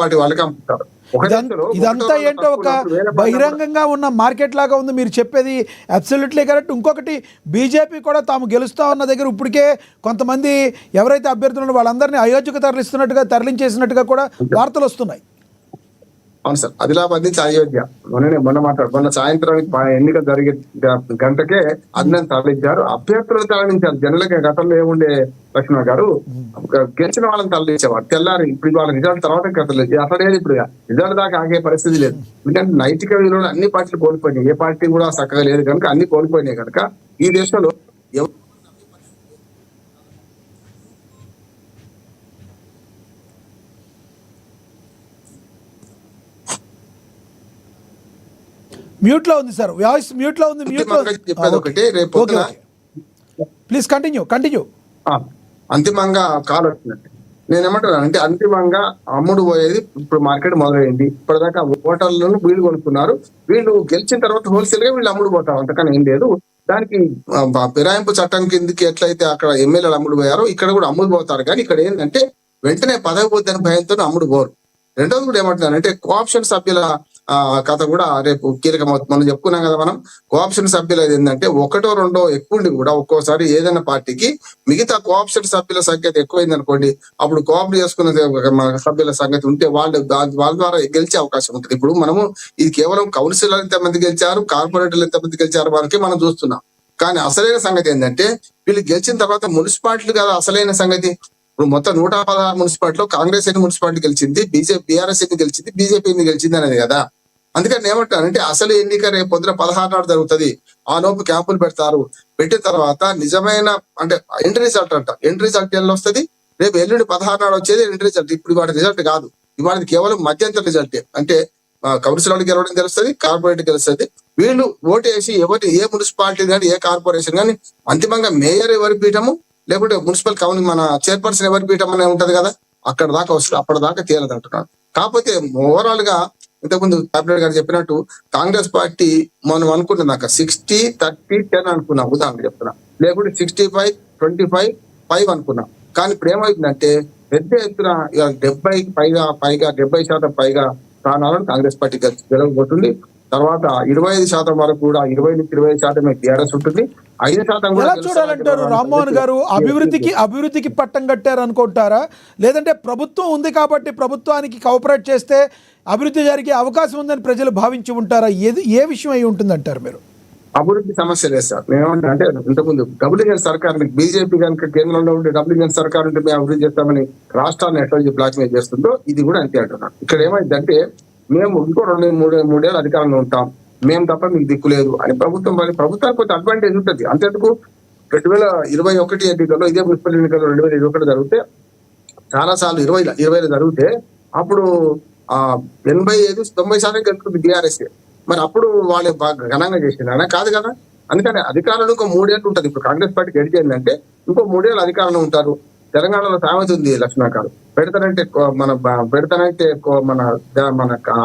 Party వాళ్ళకి అమ్ముతారు. ఇదంతా ఏంటో ఒక బహిరంగంగా ఉన్న మార్కెట్ లాగా ఉంది మీరు చెప్పేది. Absolutely correct. ఇంకొకటి, బీజేపీ కూడా తాము గెలుస్తా ఉన్న దగ్గర ఇప్పటికే కొంతమంది ఎవరైతే అభ్యర్థులు వాళ్ళందరినీ అయోధ్యకు తరలించేసినట్టుగా కూడా వార్తలు వస్తున్నాయి. అవును సార్, ఆదిలాబాద్ నుంచి అయోధ్య మొన్న సాయంత్రానికి ఎన్నిక జరిగే గంటకే అదనం తరలించారు. అభ్యర్థులను తరలించారు. జనరల్గా గతంలో ఏముండే లక్ష్మణ గారు గెలిచిన వాళ్ళని తరలించేవారు. తెల్లారి ఇప్పుడు వాళ్ళ రిజల్ట్ తర్వాత అసలు ఇప్పుడు రిజల్ట్ దాకా ఆగే పరిస్థితి లేదు. ఎందుకంటే నైతిక విలువలు అన్ని పార్టీలు కోల్పోయినాయి. ఏ పార్టీ కూడా చక్కగా లేదు కనుక అన్ని కోల్పోయినాయి కనుక ఈ దేశంలో మ్యూట్ లో ఉంది సార్, వాయిస్ మ్యూట్ లో ఉంది. Please continue. అంతిమంగా కాల్ వచ్చిందండి. నేనేమంటాను అంటే అంతిమంగా అమ్ముడు పోయేది ఇప్పుడు మార్కెట్ మొదలైంది. ఇప్పటిదాకా ఓటర్లను వీళ్ళు కొనుక్కున్నారు. వీళ్ళు గెలిచిన తర్వాత హోల్సేల్ గా వీళ్ళు అమ్ముడు పోతారు, అంతకని ఏం లేదు. దానికి ఫిరాయింపు చట్టం కిందకి ఎట్లయితే అక్కడ ఎమ్మెల్యేలు అమ్ముడు పోయారో ఇక్కడ కూడా అమ్ముడు పోతారు. కానీ ఇక్కడ ఏంటంటే వెంటనే పదవి పోద్దని భయంతో అమ్ముడు పోరు. రెండోది కూడా ఏమంటున్నారంటే కోఆప్షన్ సభ్యుల కథ కూడా రేపు కీలకమవుతుంది. మనం చెప్పుకున్నాం కదా, మనం కోఆప్షన్ సభ్యులు ఏంటంటే ఒకటో రెండో ఎక్కువ కూడా ఒక్కోసారి ఏదైనా పార్టీకి మిగతా కోఆప్షన్ సభ్యుల సంఖ్య ఎక్కువైంది అనుకోండి, అప్పుడు కోఆప్ చేసుకున్న సభ్యుల సంగతి ఉంటే వాళ్ళ ద్వారా గెలిచే అవకాశం ఉంటుంది. ఇప్పుడు మనము ఇది కేవలం కౌన్సిలర్ ఎంతమంది గెలిచారు, కార్పొరేటర్లు ఎంతమంది గెలిచారు వరకే మనం చూస్తున్నాం. కానీ అసలైన సంగతి ఏంటంటే వీళ్ళు గెలిచిన తర్వాత మున్సిపాలిటీలు కదా అసలైన సంగతి. ఇప్పుడు మొత్తం 116 మున్సిపాలిటీలో కాంగ్రెస్ ఎన్ని మున్సిపాలిటీ గెలిచింది, బీఆర్ఎస్ ఎన్ని గెలిచింది, బీజేపీ ఎన్ని గెలిచింది అనేది కదా. అందుకని ఏమంటానంటే అసలు ఎన్నిక రేపు పొద్దున 16 నాడు జరుగుతుంది. ఆ లోపు క్యాంపులు పెడతారు. పెట్టిన తర్వాత నిజమైన అంటే ఎండ్ రిజల్ట్ అంట. ఎండ్ రిజల్ట్ ఎలా వస్తుంది? రేపు ఎల్లుండి 16 నాడు వచ్చేది ఎండ్ రిజల్ట్. ఇప్పుడు ఇవాళ రిజల్ట్ కాదు, ఇవాళ కేవలం మధ్యంతర రిజల్టే. అంటే కౌన్సిలర్ గెలవడం తెలుస్తుంది, కార్పొరేట్ గెలుస్తుంది. వీళ్ళు ఓటు వేసి ఏ మున్సిపాలిటీ కానీ ఏ కార్పొరేషన్ కానీ అంతిమంగా మేయర్ ఎవరి పీఠము లేకుంటే మున్సిపల్ కౌన్సిల్ మన చైర్పర్సన్ ఎవరి పీఠం అనే ఉంటది కదా, అక్కడ దాకా వస్తుంది. అప్పటిదాకా తేలదు అంటున్నాను. కాకపోతే ఓవరాల్ గా ఇంతకుముందు కేబినెట్ గారు చెప్పినట్టు కాంగ్రెస్ పార్టీ మనం అనుకున్నది నాకు 60-30-10 అనుకున్నాం, ఉదాహరణ చెప్తున్నా. లేకుంటే 65-25-5 అనుకున్నాం. కానీ ఇప్పుడు ఏమైందంటే పెద్ద ఎత్తున 70% పైగా స్థానాలను కాంగ్రెస్ పార్టీ గెలవబోతుంది. తర్వాత 25% వరకు కూడా 20-25% టీఆర్ఎస్ ఉంటుంది. 5% ఎలా చూడాలంటారు రామ్మోహన్ గారు? అభివృద్ధికి పట్టం కట్టారు అనుకుంటారా, లేదంటే ప్రభుత్వం ఉంది కాబట్టి ప్రభుత్వానికి కోఆపరేట్ చేస్తే అభివృద్ధి జరిగే అవకాశం ఉందని ప్రజలు భావించి ఉంటారా? ఏ విషయం అయి ఉంటుంది అంటారు మీరు? అభివృద్ధి సమస్య లేదు సార్. మేమంటే అంటే ఇంతకుముందు డబుల్ ఇంజన్ సర్కార్, బీజేపీ కనుక కేంద్రంలో ఉంటే డబుల్ ఇంజన్ సర్కార్ ఉంటే మేము అభివృద్ధి చేస్తామని రాష్ట్రాన్ని ఎట్లా బ్లాక్ మెయిల్ చేస్తుందో ఇది కూడా అంతే అంటున్నాను. ఇక్కడ ఏమైందంటే మేము ఇంకో 2-3 ఏళ్ళు అధికారంలో ఉంటాం, మేము తప్ప మీకు దిక్కు లేదు అని ప్రభుత్వానికి కొంచెం అడ్వాంటేజ్ ఉంటుంది. అంతేందుకు 2021 ఎన్నికల్లో ఇదే మున్సిపల్ ఎన్నికల్లో 2021 జరిగితే చాలా సార్లు 2020 జరిగితే అప్పుడు 85-90% గెలుచుకుంది బీఆర్ఎస్. మరి అప్పుడు వాళ్ళు బాగా ఘనంగా చేసింది అలా కాదు కదా. అందుకని అధికారంలో ఇంకో 3 ఏళ్ళు ఉంటుంది. ఇప్పుడు కాంగ్రెస్ పార్టీ గడిచేందంటే ఇంకో 3 ఏళ్ళు అధికారంలో ఉంటారు. తెలంగాణలో సామెత ఉంది లక్ష్మణాకారు, పెడతానంటే మన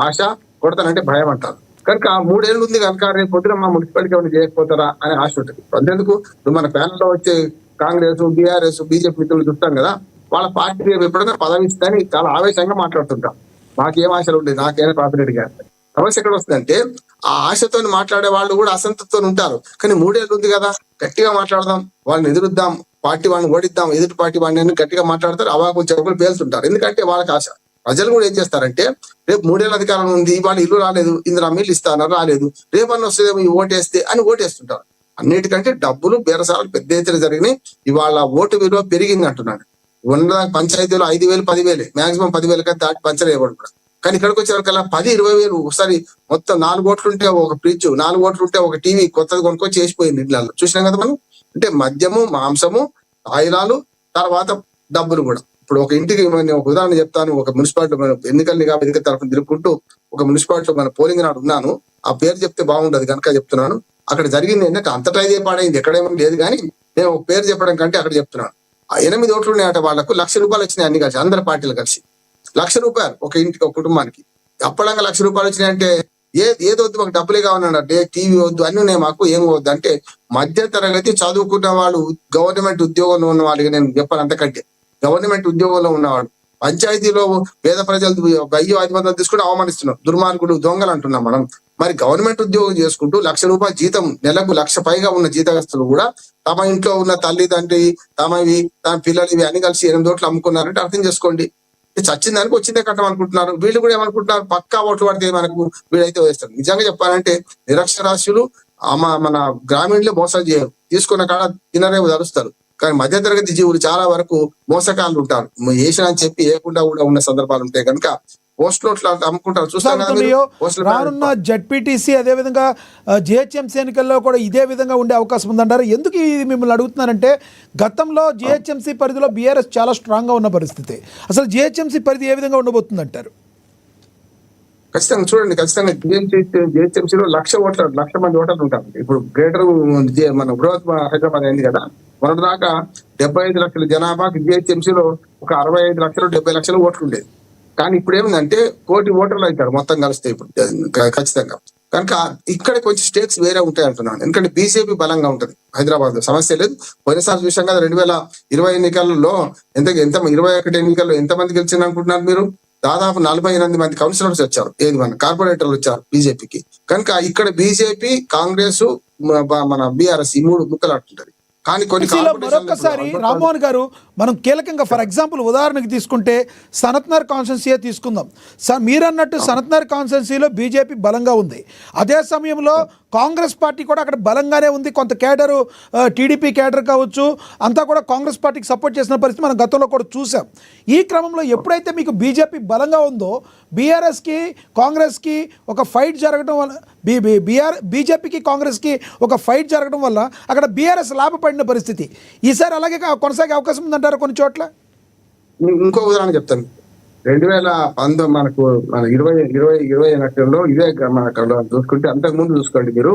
ఆశ, కొడతానంటే భయం అంటారు. కనుక 3 ఏళ్ళు ఉంది కనుక రేపు పొద్దున మా మున్సిపాలిటీ ఏమైనా చేయకపోతారా అనే ఆశ ఉంటుంది. అంతేందుకు మన ప్యానల్లో వచ్చే కాంగ్రెస్, బీఆర్ఎస్, బీజేపీ మిత్రులు చూస్తాం కదా, వాళ్ళ పార్టీ ఎప్పుడైనా పదవి ఇస్తుందని చాలా ఆవేశంగా మాట్లాడుతుంటాం. మాకేం ఆశలు ఉండేది, నాకేమైనా పాపిరెడ్డి గారు. సమస్య ఎక్కడ వస్తుందంటే ఆ ఆశతో మాట్లాడే వాళ్ళు కూడా అసంతృప్తితో ఉంటారు. కానీ 3 ఏళ్ళు ఉంది కదా, గట్టిగా మాట్లాడదాం, వాళ్ళని ఎదురుద్దాం, పార్టీ వాడిని ఓడిద్దాం, ఎదుటి పార్టీ వాడిని గట్టిగా మాట్లాడతారు. అవాకు చెవులు పేలుతుంటారు. ఎందుకంటే వాళ్ళకి ఆశ. ప్రజలు కూడా ఏం చేస్తారంటే రేపు 3 ఏళ్ళ అధికారం ఉంది, వాళ్ళ ఇల్లు రాలేదు, ఇందులో మీళ్ళు ఇస్తాను రాలేదు, రేపన్నా వస్తుందేమో ఈ ఓటేస్తే అని ఓటేస్తుంటారు. అన్నిటికంటే డబ్బులు బేరసారాలు పెద్ద ఎత్తున జరిగినాయి. ఇవాళ ఓటు విలువ పెరిగింది అంటున్నాడు. ఉన్న పంచాయతీలో 5,000, 10,000 మాక్సిమం 10,000 కంటే దాటి పంచలేవాడు కూడా. కానీ ఇక్కడికి వచ్చేవరకల్లా 10,000-20,000 ఒకసారి మొత్తం 4 ఓట్లు ఉంటే ఒక ఫ్రిడ్జ్, 4 ఓట్లు ఉంటే ఒక టీవీ కొత్తది కొనుక్కొని చేసిపోయింది ఇళ్లలో. చూసినాం కదా మనం. అంటే మద్యము, మాంసము, ఆయుధాలు, తర్వాత డబ్బులు కూడా. ఇప్పుడు ఒక ఇంటికి ఒక ఉదాహరణ చెప్తాను. ఒక మున్సిపాలిటీ మన ఎన్నికల తరఫున తిరుగుకుంటూ ఒక మున్సిపాలిటీలో మన పోలింగ్ నాడు ఉన్నాను. ఆ పేరు చెప్తే బాగుండదు కనుక చెప్తున్నాను. అక్కడ జరిగింది ఏంటంటే అంతటా ఇదే పాడైంది, ఎక్కడేమో లేదు. కానీ నేను ఒక పేరు చెప్పడం కంటే అక్కడ చెప్తున్నాను. 8 ఓట్లు ఉన్నాయట వాళ్ళకు. ₹1,00,000 వచ్చినాయి అన్ని కలిసి, అందరి పార్టీలు కలిసి. ₹1,00,000 ఒక ఇంటికి, ఒక కుటుంబానికి. అప్పటిదాకా ₹1,00,000 వచ్చినాయంటే ఏదొద్దు మాకు డబ్బులే కావాలన్నాడు. టీవీ వద్దు, అన్ని ఉన్నాయి మాకు, ఏం వద్దు అంటే మధ్య తరగతి చదువుకున్న వాళ్ళు, గవర్నమెంట్ ఉద్యోగంలో ఉన్న వాళ్ళకి నేను చెప్పాను. అంతకంటే గవర్నమెంట్ ఉద్యోగంలో ఉన్నవాడు పంచాయతీలో పేద ప్రజలు 1000-500 తీసుకుంటే అవమానిస్తున్నాం, దుర్మార్గులు, దొంగలు అంటున్నాం మనం. మరి గవర్నమెంట్ ఉద్యోగం చేసుకుంటూ ₹1,00,000 జీతం, నెలకు 1,00,000 పైగా ఉన్న జీతగస్తులు కూడా తమ ఇంట్లో ఉన్న తల్లి తండ్రి తమవి తమ పిల్లలు ఇవి అన్ని కలిసి 8 ఓట్లు అమ్ముకున్నారంటే అర్థం చేసుకోండి. చచ్చిన దానికి వచ్చిందే కట్టం అనుకుంటున్నారు. వీళ్ళు కూడా ఏమనుకుంటున్నారు, పక్కా ఓట్లు పడితే మనకు వీళ్ళైతే వేస్తారు. నిజంగా చెప్పాలంటే నిరక్షరాస్యులు మన గ్రామీణులు మోసం చేయరు, తీసుకున్న కాడ తినరేమో తలుస్తారు. కానీ మధ్యతరగతి జీవులు చాలా వరకు మోసకాలు ఉంటారు, వేసిన అని చెప్పి వేయకుండా కూడా ఉన్న సందర్భాలు ఉంటాయి. కనుక పోస్టులు అట్లా అమ్ముకుంటారు, చూస్తాం కదా మీరు. రానున్న జడ్పీటీసీ అదేవిధంగా జిహెచ్ఎంసీ ఎన్నికల్లో కూడా ఇదే విధంగా ఉండే అవకాశం ఉందంటారు. ఎందుకు ఇది మిమ్మల్ని అడుగుతున్నారంటే గతంలో జిహెచ్ఎంసీ పరిధిలో బీఆర్ఎస్ చాలా స్ట్రాంగ్గా ఉన్న పరిస్థితి. అసలు జిహెచ్ఎంసీ పరిధి ఏ విధంగా ఉండబోతుంది అంటారు? ఖచ్చితంగా చూడండి, ఖచ్చితంగా జిహెచ్ఎంసీలో 1,00,000 మంది ఓటర్లు ఉంటారు. ఇప్పుడు గ్రేటర్ మన బృహత్ హైదరాబాద్ అయింది కదా, మొన్నటి దాకా 75 లక్షల జనాభాకి జిహెచ్ఎంసీలో ఒక 65 లక్షలు 70 లక్షలు ఓట్లు ఉండేది. కానీ ఇప్పుడు ఏమిందంటే 1 కోటి ఓటర్లు అవుతారు మొత్తం కలిస్తే ఇప్పుడు ఖచ్చితంగా. కనుక ఇక్కడ కొంచెం స్టేట్స్ వేరే ఉంటాయి అంటున్నాను. ఎందుకంటే బీజేపీ బలంగా ఉంటుంది హైదరాబాద్ లో, సమస్య లేదు. పోయినసారి చూసాం కదా 2020 ఎన్నికల్లో 21 ఎన్నికల్లో ఎంతమంది గెలిచింది అనుకుంటున్నారు మీరు? దాదాపు 48 మంది కౌన్సిలర్స్ వచ్చారు, ఏది మన కార్పొరేటర్లు వచ్చారు బీజేపీకి. కనుక ఇక్కడ బీజేపీ, కాంగ్రెస్, మన బీఆర్ఎస్ ఈ 3 ముక్కలు ఆడుతుంటది. కానీ కొన్ని మరొకసారి రామ్మోహన్ గారు మనం కీలకంగా ఫర్ ఎగ్జాంపుల్ ఉదాహరణకి తీసుకుంటే సనత్నగర్ కాన్స్టిట్యున్సీయే తీసుకుందాం. మీరన్నట్టు సనత్నగర్ కాన్స్టిట్యున్సీలో బీజేపీ బలంగా ఉంది. అదే సమయంలో కాంగ్రెస్ పార్టీ కూడా అక్కడ బలంగానే ఉంది. కొంత కేడరు టీడీపీ కేడర్ కావచ్చు అంతా కూడా కాంగ్రెస్ పార్టీకి సపోర్ట్ చేసిన పరిస్థితి మనం గతంలో కూడా చూసాం. ఈ క్రమంలో ఎప్పుడైతే మీకు బీజేపీ బలంగా ఉందో బీఆర్ఎస్కి కాంగ్రెస్కి ఒక ఫైట్ జరగడం వల్ల బీజేపీకి కాంగ్రెస్కి ఒక ఫైట్ జరగడం వల్ల అక్కడ బీఆర్ఎస్ లాభపడిన పరిస్థితి ఈసారి అలాగే కొనసాగే అవకాశం ఉందంటారు కొన్ని చోట్ల. ఇంకో ఉదాహరణ చెప్తాను. 2019 మనకు మన 2020 ఎలక్షన్లో ఇదే మన చూసుకుంటే అంతకు ముందు చూసుకోండి మీరు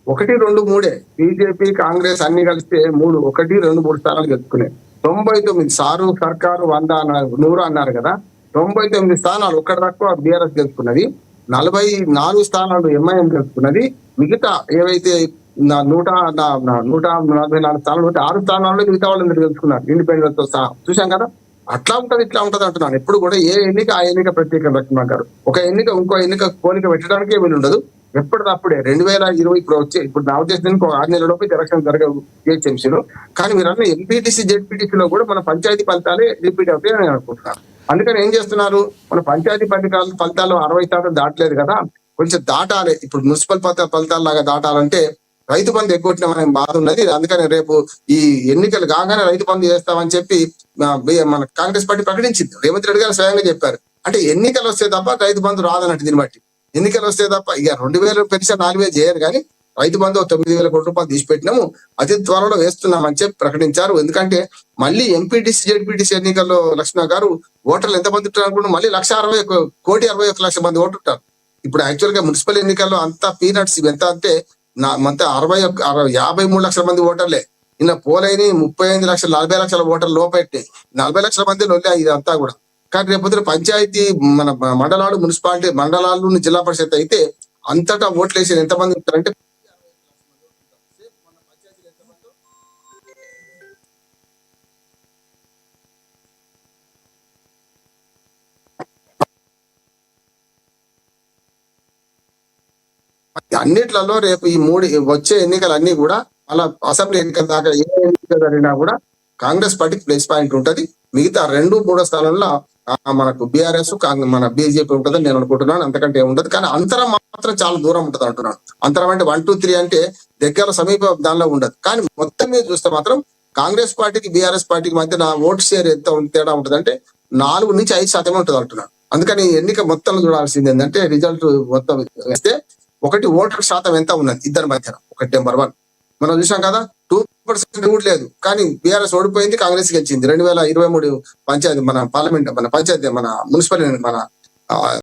1, 2, 3 బీజేపీ కాంగ్రెస్ అన్ని కలిస్తే 3, 1, 2, 3 స్థానాలు గెలుచుకున్నాయి. 99 సారు సర్కారు 100 అన్నారు, 100 అన్నారు కదా, 99 స్థానాలు ఒక్కటి తక్కువ బీఆర్ఎస్ గెలుచుకున్నది. 44 స్థానాలు ఎంఐఎం గెలుచుకున్నది. మిగతా ఏవైతే 144 స్థానాలు 6 స్థానాల్లో మిగతా వాళ్ళు గెలుచుకున్నారు ఇండిపెండెంట్ తో సహా. చూసాం కదా, అట్లా ఉంటది ఇట్లా ఉంటది అంటున్నాను. ఎప్పుడు కూడా ఏ ఎన్నిక ఆ ఎన్నిక ప్రత్యేకంగా లక్ష్మణ్ గారు, ఒక ఎన్నిక ఇంకో ఎన్నిక పోలిక పెట్టడానికే వీలు ఉండదు. ఎప్పటికప్పుడే 2020 ఇప్పుడు నా ఉద్దేశానికి 6 నెలల లోపు ఎలక్షన్ జరగవు జిహెచ్ఎంసీలో. కానీ మీరు అన్న ఎంపీటీసీ జెడ్పీటీసీలో కూడా మన పంచాయతీ ఫలితాలే రిపీట్ అవుతాయి అని అనుకుంటున్నాను. అందుకని ఏం చేస్తున్నారు, మన పంచాయతీ ఫలితాలు 60% దాటలేదు కదా, కొంచెం దాటాలి. ఇప్పుడు మున్సిపల్ ఫలితాల లాగా దాటాలంటే రైతు బంధు ఎగ్గొట్టినామనే బాధ ఉన్నది. అందుకని రేపు ఈ ఎన్నికలు కాగానే రైతు బంధు చేస్తామని చెప్పి మన కాంగ్రెస్ పార్టీ ప్రకటించింది. రేవంత్ రెడ్డి గారు స్వయంగా చెప్పారు. అంటే ఎన్నికలు వస్తే తప్ప రైతు బంధు రాదన్నట్టు. దీన్ని బట్టి ఎన్నికలు వస్తే తప్ప ఇక 2,000 పెన్షన్ 4,000 చేయరు, కానీ రైతు బంధు 9,000 కోట్ల రూపాయలు తీసిపెట్టినాము, అతి త్వరలో వేస్తున్నామని చెప్పి ప్రకటించారు. ఎందుకంటే మళ్ళీ ఎంపీటీసీ జెడ్పీటీసీ ఎన్నికల్లో లక్ష్మణ్ గారు ఓటర్లు ఎంతమంది ఉంటారు అనుకుంటే మళ్ళీ 1,61,00,000 మంది ఓటు ఉంటారు. ఇప్పుడు యాక్చువల్ గా మున్సిపల్ ఎన్నికల్లో అంతా పీనట్స్ ఎంత అంటే మొత్తం 53 లక్షల మంది ఓటర్లే. నిన్న పోలైన 35 లక్షల 40 లక్షల ఓటర్లు లోపెట్టినాయి. 40 లక్షల మంది లొల్లే ఇదంతా కూడా. కానీ రేపొద్దున పంచాయతీ మన మండలాలు మున్సిపాలిటీ మండలాలు జిల్లా పరిషత్ అయితే అంతటా ఓట్లు వేసేది ఎంతమంది ఉంటారంటే అన్నిట్లలో రేపు ఈ 3 వచ్చే ఎన్నికలన్నీ కూడా అలా అసెంబ్లీ ఎన్నికల దాకా ఏ ఎన్నిక జరిగినా కూడా కాంగ్రెస్ పార్టీకి ప్లస్ పాయింట్ ఉంటది. మిగతా 2, 3 స్థానంలో మనకు బీఆర్ఎస్ మన బీజేపీ ఉంటుందని నేను అనుకుంటున్నాను. అంతకంటే ఉండదు. కానీ అంతరం మాత్రం చాలా దూరం ఉంటుంది అంటున్నాను. అంతరం అంటే 1, 2, 3 అంటే దగ్గర సమీప దానిలో ఉండదు. కానీ మొత్తం మీద చూస్తే మాత్రం కాంగ్రెస్ పార్టీకి బీఆర్ఎస్ పార్టీకి మధ్య ఓటు షేర్ ఎంత తేడా ఉంటుంది అంటే 4 నుంచి 5% ఉంటుంది అంటున్నాను. అందుకని ఎన్నిక మొత్తం చూడాల్సింది ఏంటంటే రిజల్ట్ మొత్తం వేస్తే ఒకటి ఓటర్ శాతం ఎంత ఉన్నది ఇద్దరి మధ్యన, ఒకటి నెంబర్ 1 మనం చూసాం కదా, 2% కూడా లేదు. కానీ బీఆర్ఎస్ ఓడిపోయింది, కాంగ్రెస్ గెలిచింది. 2023 పంచాయతీ మన పార్లమెంట్ మన పంచాయతీ మన మున్సిపల్ మన